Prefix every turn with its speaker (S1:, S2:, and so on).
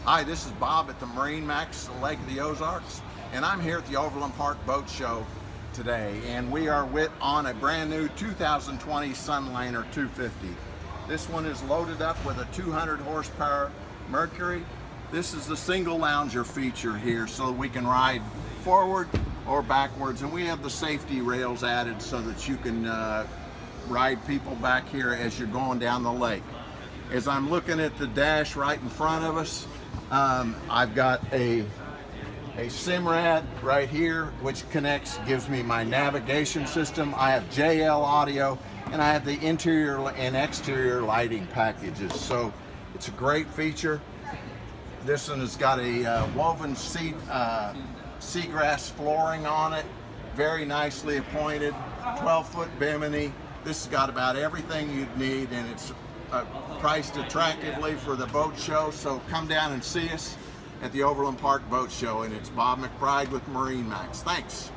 S1: Hi, this is Bob at the MarineMax, Lake of the Ozarks, and I'm here at the Overland Park Boat Show today, and we are on a brand new 2020 Sunliner 250. This one is loaded up with a 200 horsepower Mercury. This is the single lounger feature here, so we can ride forward or backwards, and we have the safety rails added so that you can ride people back here as you're going down the lake. As I'm looking at the dash right in front of us, I've got a SIMRAD right here, which gives me my navigation system. I have JL audio, and I have the interior and exterior lighting packages. So it's a great feature. This one has got a woven seagrass flooring on it, very nicely appointed, 12-foot bimini. This has got about everything you'd need, and it's priced attractively for the boat show. So come down and see us at the Overland Park Boat Show, and it's Bob McBride with MarineMax. Thanks.